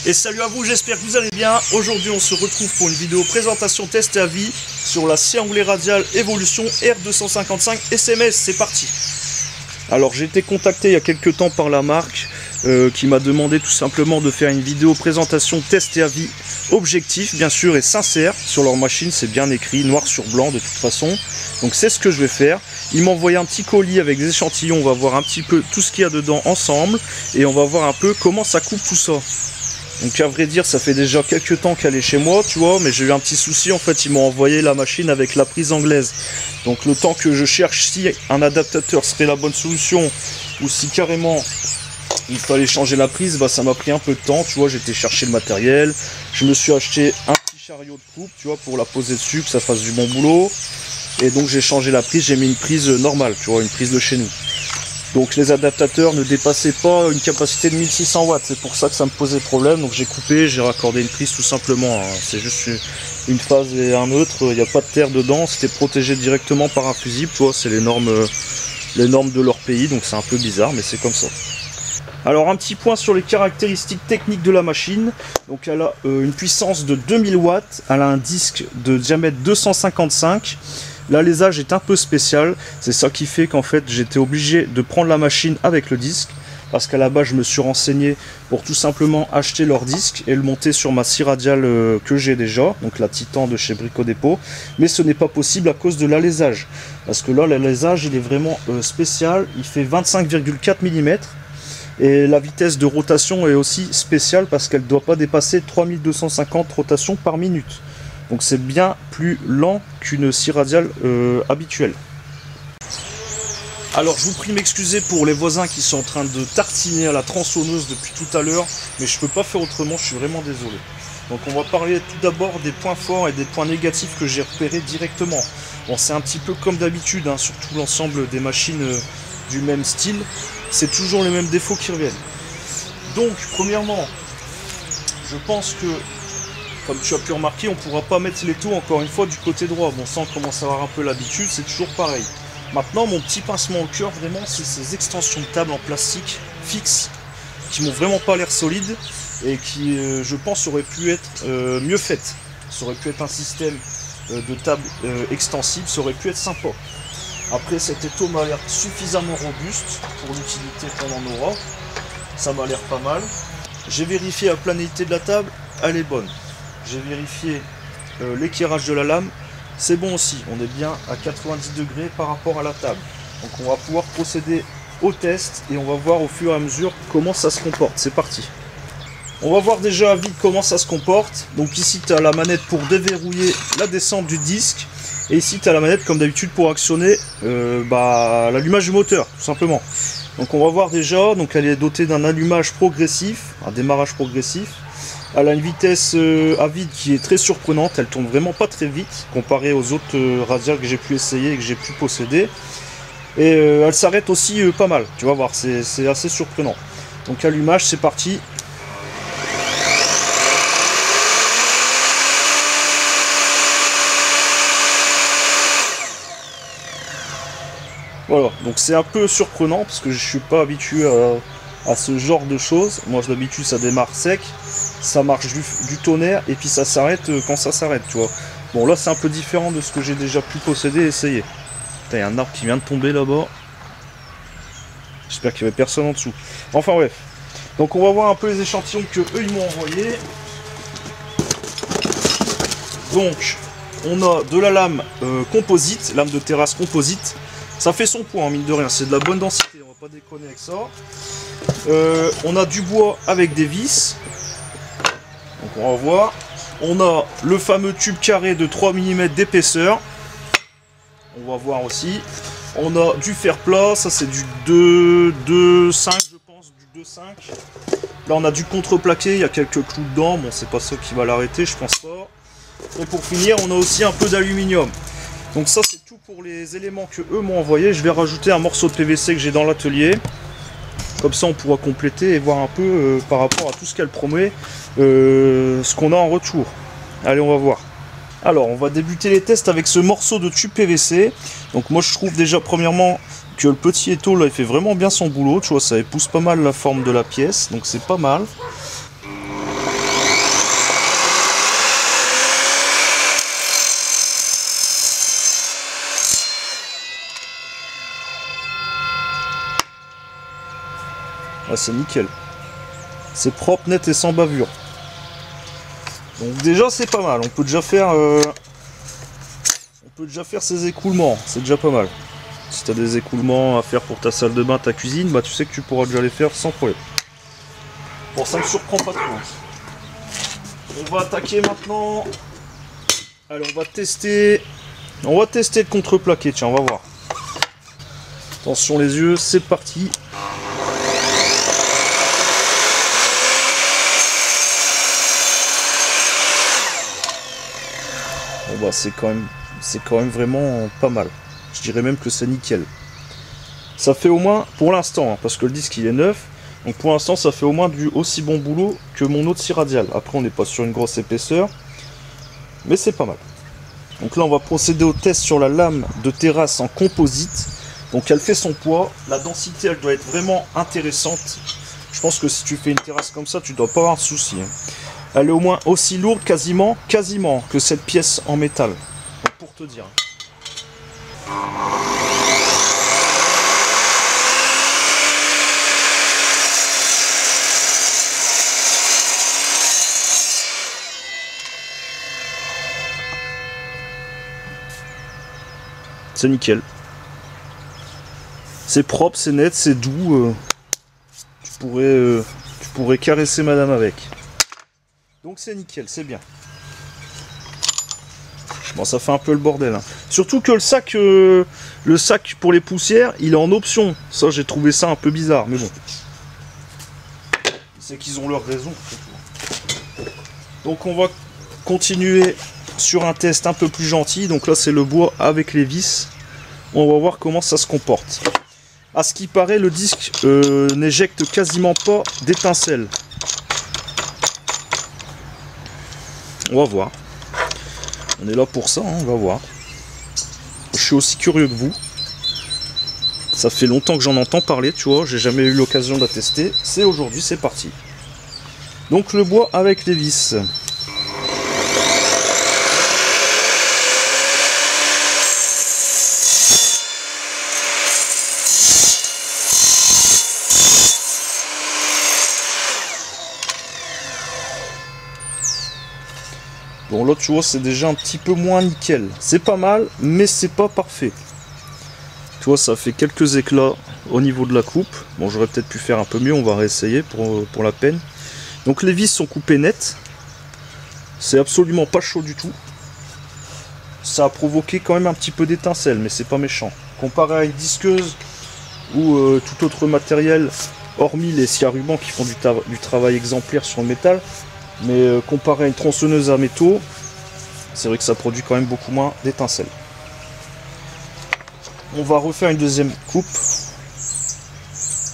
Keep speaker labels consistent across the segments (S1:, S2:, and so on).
S1: Et salut à vous, j'espère que vous allez bien. Aujourd'hui on se retrouve pour une vidéo présentation test et avis sur la scie angulaire radiale Evolution R255 SMS, c'est parti. Alors j'ai été contacté il y a quelques temps par la marque qui m'a demandé tout simplement de faire une vidéo présentation test et avis objectif bien sûr et sincère sur leur machine, c'est bien écrit noir sur blanc de toute façon. Donc c'est ce que je vais faire. Ils m'ont envoyé un petit colis avec des échantillons, on va voir un petit peu tout ce qu'il y a dedans ensemble et on va voir un peu comment ça coupe tout ça. Donc à vrai dire ça fait déjà quelques temps qu'elle est chez moi tu vois, mais j'ai eu un petit souci en fait, ils m'ont envoyé la machine avec la prise anglaise. Donc le temps que je cherche si un adaptateur serait la bonne solution ou si carrément il fallait changer la prise, bah ça m'a pris un peu de temps, tu vois, j'étais chercher le matériel, je me suis acheté un petit chariot de coupe, tu vois, pour la poser dessus, que ça fasse du bon boulot. Et donc j'ai changé la prise, j'ai mis une prise normale, tu vois, une prise de chez nous. Donc les adaptateurs ne dépassaient pas une capacité de 1600 watts, c'est pour ça que ça me posait problème. Donc j'ai coupé, j'ai raccordé une prise tout simplement, hein. C'est juste une phase et un autre, il n'y a pas de terre dedans, c'était protégé directement par un fusible, tu vois, c'est les normes de leur pays, donc c'est un peu bizarre, mais c'est comme ça. Alors un petit point sur les caractéristiques techniques de la machine. Donc elle a une puissance de 2000 watts, elle a un disque de diamètre 255. L'alésage est un peu spécial, c'est ça qui fait qu'en fait j'étais obligé de prendre la machine avec le disque, parce qu'à la base je me suis renseigné pour tout simplement acheter leur disque et le monter sur ma scie radiale que j'ai déjà, donc la Titan de chez Brico Dépôt, mais ce n'est pas possible à cause de l'alésage, parce que là l'alésage il est vraiment spécial, il fait 25,4 mm et la vitesse de rotation est aussi spéciale parce qu'elle ne doit pas dépasser 3250 rotations par minute. Donc c'est bien plus lent qu'une scie radiale habituelle. Alors je vous prie m'excuser pour les voisins qui sont en train de tartiner à la tronçonneuse depuis tout à l'heure, mais je ne peux pas faire autrement, je suis vraiment désolé. Donc on va parler tout d'abord des points forts et des points négatifs que j'ai repérés directement. Bon, c'est un petit peu comme d'habitude, hein, sur tout l'ensemble des machines du même style, c'est toujours les mêmes défauts qui reviennent. Donc premièrement, je pense que comme tu as pu remarquer, on ne pourra pas mettre les taux encore une fois du côté droit. Bon, ça on commence à avoir un peu l'habitude, c'est toujours pareil. Maintenant, mon petit pincement au cœur, vraiment, c'est ces extensions de table en plastique fixe qui m'ont vraiment pas l'air solides et qui, je pense, auraient pu être mieux faites. Ça aurait pu être un système de table extensible, ça aurait pu être sympa. Après, cet étau m'a l'air suffisamment robuste pour l'utilité qu'on en aura. Ça m'a l'air pas mal. J'ai vérifié la planalité de la table, elle est bonne. J'ai vérifié l'éclairage de la lame, c'est bon aussi, on est bien à 90 degrés par rapport à la table. Donc on va pouvoir procéder au test et on va voir au fur et à mesure comment ça se comporte. C'est parti. On va voir déjà à vide comment ça se comporte. Donc ici tu as la manette pour déverrouiller la descente du disque. Et ici tu as la manette comme d'habitude pour actionner l'allumage du moteur, tout simplement. Donc on va voir déjà, donc elle est dotée d'un allumage progressif, un démarrage progressif. Elle a une vitesse à vide qui est très surprenante, elle tourne vraiment pas très vite comparé aux autres radiales que j'ai pu essayer et que j'ai pu posséder. Et elle s'arrête aussi pas mal, tu vas voir, c'est assez surprenant. Donc allumage, c'est parti. Voilà, donc c'est un peu surprenant parce que je suis pas habitué à ce genre de choses. Moi d'habitude ça démarre sec, ça marche du tonnerre et puis ça s'arrête quand ça s'arrête, tu vois. Bon là c'est un peu différent de ce que j'ai déjà pu posséder et essayer. Putain, il y a un arbre qui vient de tomber là-bas. J'espère qu'il n'y avait personne en dessous. Enfin bref. Donc on va voir un peu les échantillons que eux ils m'ont envoyés. Donc on a de la lame composite, lame de terrasse composite. Ça fait son poids, hein, mine de rien, c'est de la bonne densité, on va pas déconner avec ça. On a du bois avec des vis. Donc on va voir. On a le fameux tube carré de 3 mm d'épaisseur. On va voir aussi. On a du fer plat, ça c'est du 2,5 je pense, du 2,5. Là on a du contreplaqué, il y a quelques clous dedans, bon c'est pas ça qui va l'arrêter, je pense pas. Et pour finir, on a aussi un peu d'aluminium. Donc ça c'est tout pour les éléments que eux m'ont envoyé. Je vais rajouter un morceau de PVC que j'ai dans l'atelier. Comme ça on pourra compléter et voir un peu par rapport à tout ce qu'elle promet, ce qu'on a en retour. Allez, on va voir. Alors on va débuter les tests avec ce morceau de tube PVC. Donc moi je trouve déjà premièrement que le petit étau là il fait vraiment bien son boulot. Tu vois, ça épouse pas mal la forme de la pièce, donc c'est pas mal. Ah, c'est nickel. C'est propre, net et sans bavure. Donc déjà c'est pas mal. On peut déjà faire ces écoulements. C'est déjà pas mal. Si tu as des écoulements à faire pour ta salle de bain, ta cuisine, bah tu sais que tu pourras déjà les faire sans problème. Bon, ça me surprend pas trop. On va attaquer maintenant. Allez, on va tester le contreplaqué. Tiens, on va voir. Attention les yeux, c'est parti. Bon bah c'est quand même vraiment pas mal. Je dirais même que c'est nickel. Ça fait au moins, pour l'instant, hein, parce que le disque il est neuf, donc pour l'instant ça fait au moins du aussi bon boulot que mon autre scie radiale. Après on n'est pas sur une grosse épaisseur, mais c'est pas mal. Donc là on va procéder au test sur la lame de terrasse en composite. Donc elle fait son poids, la densité elle doit être vraiment intéressante. Je pense que si tu fais une terrasse comme ça, tu dois pas avoir de soucis. Hein. Elle est au moins aussi lourde quasiment que cette pièce en métal. Donc pour te dire. C'est nickel. C'est propre, c'est net, c'est doux. Tu pourrais caresser madame avec. Donc c'est nickel, c'est bien. Bon, ça fait un peu le bordel. Hein. Surtout que le sac pour les poussières, il est en option. Ça, j'ai trouvé ça un peu bizarre, mais bon. C'est qu'ils ont leur raison. Donc on va continuer sur un test un peu plus gentil. Donc là, c'est le bois avec les vis. On va voir comment ça se comporte. À ce qui paraît, le disque n'éjecte quasiment pas d'étincelles. On va voir. On est là pour ça, hein, on va voir. Je suis aussi curieux que vous. Ça fait longtemps que j'en entends parler, tu vois. J'ai jamais eu l'occasion de la tester. C'est aujourd'hui, c'est parti. Donc le bois avec les vis. Bon là tu vois c'est déjà un petit peu moins nickel. C'est pas mal mais c'est pas parfait. Tu vois ça fait quelques éclats au niveau de la coupe. Bon j'aurais peut-être pu faire un peu mieux, on va réessayer pour la peine. Donc les vis sont coupées nettes. C'est absolument pas chaud du tout. Ça a provoqué quand même un petit peu d'étincelles mais c'est pas méchant. Comparé à une disqueuse ou tout autre matériel, hormis les scies à ruban qui font du travail exemplaire sur le métal. Mais comparé à une tronçonneuse à métaux, c'est vrai que ça produit quand même beaucoup moins d'étincelles. On va refaire une deuxième coupe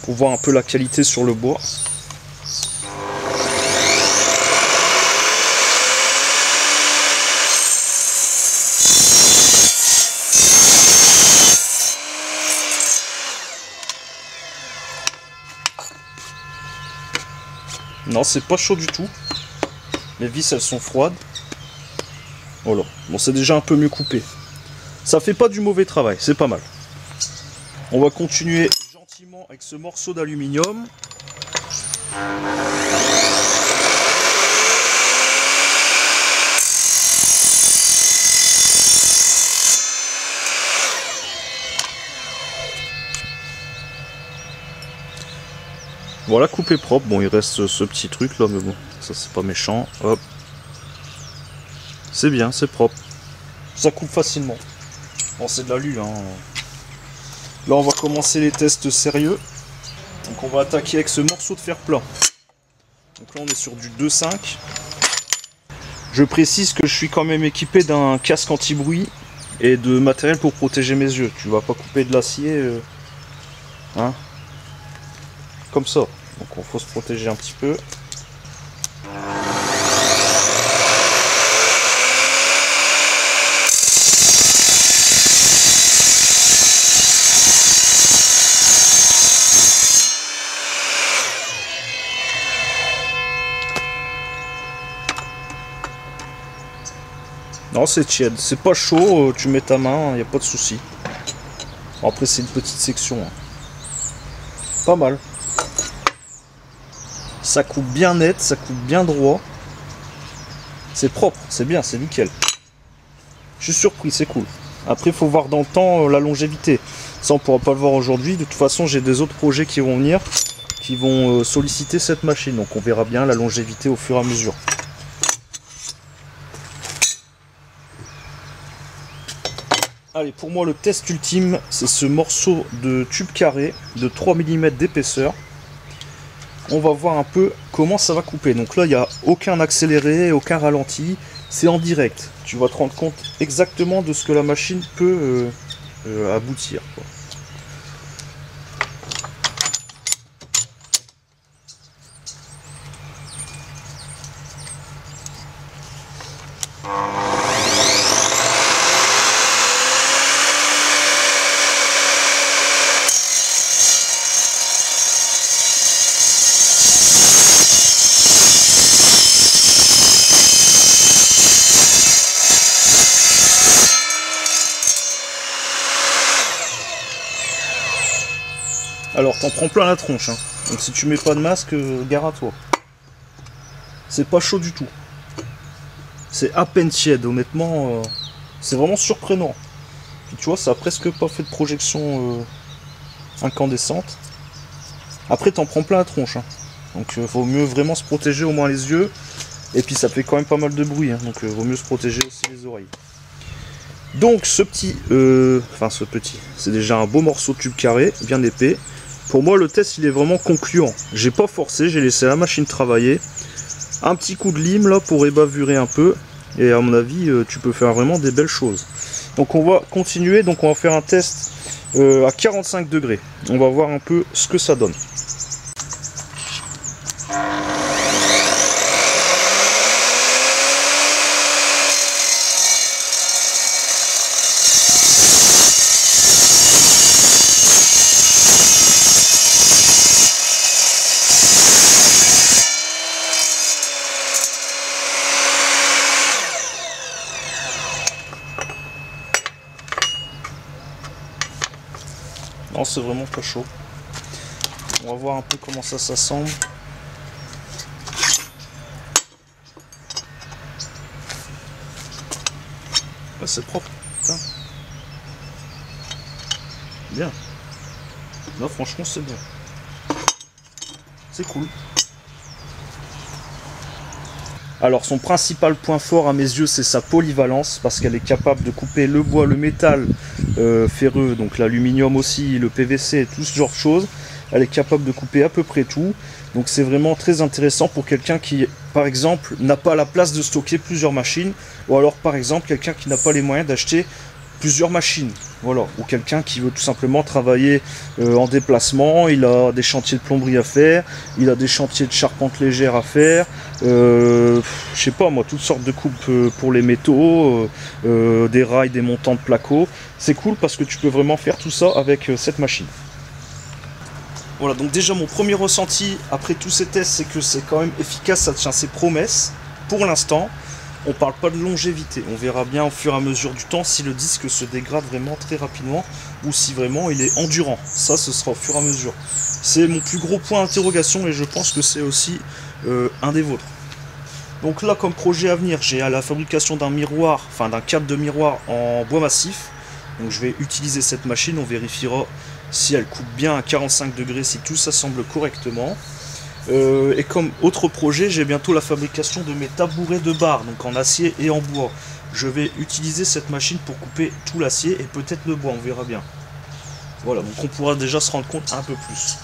S1: pour voir un peu la qualité sur le bois. Non, c'est pas chaud du tout. Les vis elles sont froides. Voilà. Bon c'est déjà un peu mieux coupé. Ça fait pas du mauvais travail, c'est pas mal. On va continuer gentiment avec ce morceau d'aluminium. Voilà, coupé propre. Bon, il reste ce petit truc là, mais bon, ça c'est pas méchant. Hop. C'est bien, c'est propre. Ça coupe facilement. Bon, c'est de l'alu, hein. Là, on va commencer les tests sérieux. Donc, on va attaquer avec ce morceau de fer plat. Donc là, on est sur du 2,5. Je précise que je suis quand même équipé d'un casque anti-bruit et de matériel pour protéger mes yeux. Tu vas pas couper de l'acier, hein, comme ça. Donc il faut se protéger un petit peu. Non, c'est tiède, c'est pas chaud, tu mets ta main, il n'y a pas de souci. Bon, après c'est une petite section. Hein. Pas mal. Ça coupe bien net, ça coupe bien droit. C'est propre, c'est bien, c'est nickel. Je suis surpris, c'est cool. Après, il faut voir dans le temps la longévité. Ça, on pourra pas le voir aujourd'hui. De toute façon, j'ai des autres projets qui vont venir, qui vont solliciter cette machine. Donc, on verra bien la longévité au fur et à mesure. Allez, pour moi, le test ultime, c'est ce morceau de tube carré de 3 mm d'épaisseur. On va voir un peu comment ça va couper. Donc là, il n'y a aucun accéléré, aucun ralenti. C'est en direct. Tu vas te rendre compte exactement de ce que la machine peut aboutir, quoi. Alors t'en prends plein la tronche, hein. Donc si tu mets pas de masque, gare à toi. C'est pas chaud du tout. C'est à peine tiède, honnêtement. C'est vraiment surprenant. Puis tu vois, ça a presque pas fait de projection incandescente. Après t'en prends plein la tronche, hein. Donc vaut mieux vraiment se protéger au moins les yeux. Et puis ça fait quand même pas mal de bruit, hein. Donc vaut mieux se protéger aussi les oreilles. Donc ce petit, c'est déjà un beau morceau de tube carré, bien épais. Pour moi, le test, il est vraiment concluant. J'ai pas forcé, j'ai laissé la machine travailler. Un petit coup de lime, là, pour ébavurer un peu. Et à mon avis, tu peux faire vraiment des belles choses. Donc, on va continuer. Donc, on va faire un test à 45 degrés. On va voir un peu ce que ça donne. Non, c'est vraiment pas chaud. On va voir un peu comment ça s'assemble. Ah, c'est propre, putain. Bien. Là, franchement, c'est bien. C'est cool. Alors son principal point fort à mes yeux, c'est sa polyvalence, parce qu'elle est capable de couper le bois, le métal ferreux, donc l'aluminium aussi, le PVC, tout ce genre de choses. Elle est capable de couper à peu près tout. Donc c'est vraiment très intéressant pour quelqu'un qui, par exemple, n'a pas la place de stocker plusieurs machines, ou alors par exemple quelqu'un qui n'a pas les moyens d'acheter plusieurs machines, voilà, ou quelqu'un qui veut tout simplement travailler en déplacement, il a des chantiers de plomberie à faire, il a des chantiers de charpente légère à faire, je sais pas moi, toutes sortes de coupes pour les métaux, des rails, des montants de placo. C'est cool parce que tu peux vraiment faire tout ça avec cette machine. Voilà, donc déjà mon premier ressenti après tous ces tests, c'est que c'est quand même efficace, ça tient ses promesses pour l'instant. On parle pas de longévité, on verra bien au fur et à mesure du temps si le disque se dégrade vraiment très rapidement ou si vraiment il est endurant. Ça, ce sera au fur et à mesure. C'est mon plus gros point d'interrogation et je pense que c'est aussi un des vôtres. Donc là, comme projet à venir, j'ai à la fabrication d'un miroir, enfin d'un cadre de miroir en bois massif. Donc je vais utiliser cette machine, on vérifiera si elle coupe bien à 45 degrés, si tout s'assemble correctement. Et comme autre projet, j'ai bientôt la fabrication de mes tabourets de bar, donc en acier et en bois. Je vais utiliser cette machine pour couper tout l'acier et peut-être le bois, on verra bien. Voilà, donc on pourra déjà se rendre compte un peu plus.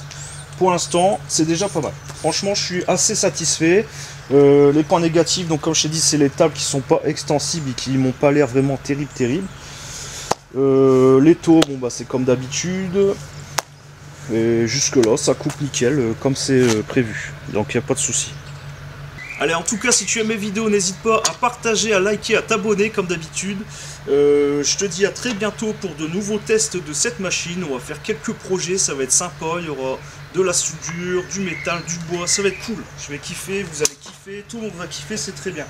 S1: Pour l'instant, c'est déjà pas mal. Franchement, je suis assez satisfait. Les points négatifs, donc comme je t'ai dit, c'est les tables qui sont pas extensibles et qui m'ont pas l'air vraiment terrible. Les taux, bon bah c'est comme d'habitude. Et jusque là ça coupe nickel comme c'est prévu, donc il n'y a pas de souci. Allez, en tout cas, si tu aimes mes vidéos, n'hésite pas à partager, à liker, à t'abonner comme d'habitude. Je te dis à très bientôt pour de nouveaux tests de cette machine. On va faire quelques projets, ça va être sympa. Il y aura de la soudure, du métal, du bois, ça va être cool. Je vais kiffer, vous allez kiffer, tout le monde va kiffer, c'est très bien.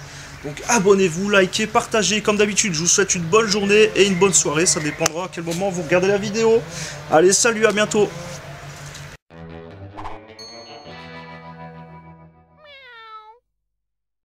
S1: Donc abonnez-vous, likez, partagez comme d'habitude. Je vous souhaite une bonne journée et une bonne soirée. Ça dépendra à quel moment vous regardez la vidéo. Allez, salut, à bientôt.